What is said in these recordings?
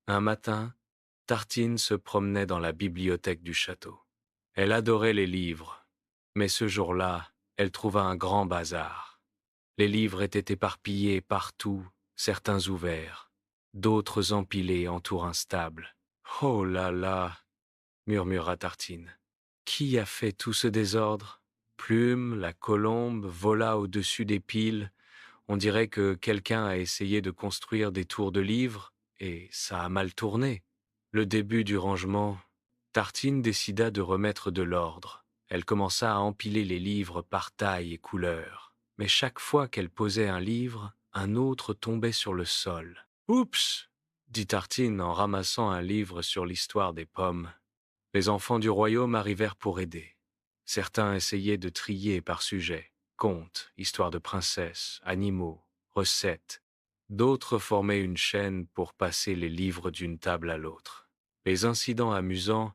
Un matin, Tartine se promenait dans la bibliothèque du château. Elle adorait les livres, mais ce jour-là, elle trouva un grand bazar. Les livres étaient éparpillés partout, certains ouverts, d'autres empilés en tours instables. « Oh là là !» murmura Tartine. « Qui a fait tout ce désordre ?» Plume, la colombe, vola au-dessus des piles. On dirait que quelqu'un a essayé de construire des tours de livres, et ça a mal tourné. Le début du rangement, Tartine décida de remettre de l'ordre. Elle commença à empiler les livres par taille et couleur. Mais chaque fois qu'elle posait un livre, un autre tombait sur le sol. « Oups !» dit Tartine en ramassant un livre sur l'histoire des pommes. Les enfants du royaume arrivèrent pour aider. Certains essayaient de trier par sujet, contes, histoires de princesses, animaux, recettes. D'autres formaient une chaîne pour passer les livres d'une table à l'autre. Les incidents amusants,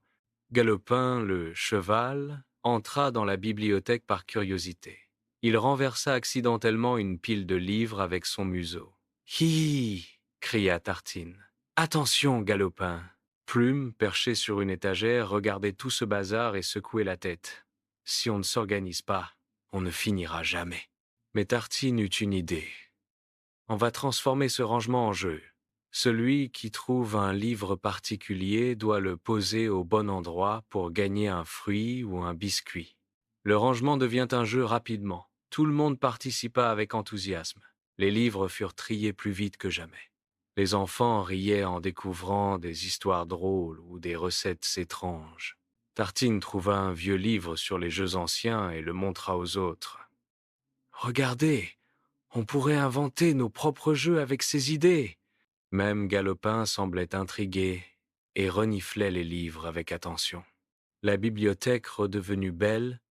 Galopin, le cheval, entra dans la bibliothèque par curiosité. Il renversa accidentellement une pile de livres avec son museau. « Hi !» cria Tartine. « Attention, Galopin !» Plume, perché sur une étagère, regardait tout ce bazar et secouait la tête. « Si on ne s'organise pas, on ne finira jamais. » Mais Tartine eut une idée. « On va transformer ce rangement en jeu. Celui qui trouve un livre particulier doit le poser au bon endroit pour gagner un fruit ou un biscuit. » Le rangement devient un jeu rapidement. Tout le monde participa avec enthousiasme. Les livres furent triés plus vite que jamais. Les enfants riaient en découvrant des histoires drôles ou des recettes étranges. Tartine trouva un vieux livre sur les jeux anciens et le montra aux autres. « Regardez, on pourrait inventer nos propres jeux avec ces idées. » Même Galopin semblait intrigué et reniflait les livres avec attention. La bibliothèque redevenue belle,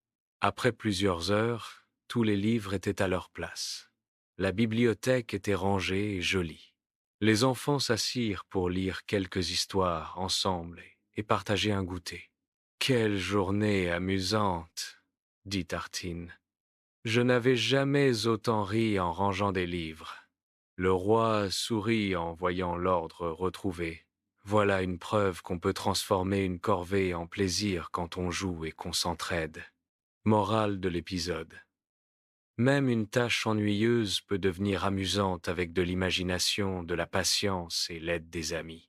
après plusieurs heures, tous les livres étaient à leur place. La bibliothèque était rangée et jolie. Les enfants s'assirent pour lire quelques histoires ensemble et partager un goûter. « Quelle journée amusante !» dit Tartine. « Je n'avais jamais autant ri en rangeant des livres. » Le roi sourit en voyant l'ordre retrouvé. Voilà une preuve qu'on peut transformer une corvée en plaisir quand on joue et qu'on s'entraide. Morale de l'épisode. Même une tâche ennuyeuse peut devenir amusante avec de l'imagination, de la patience et l'aide des amis.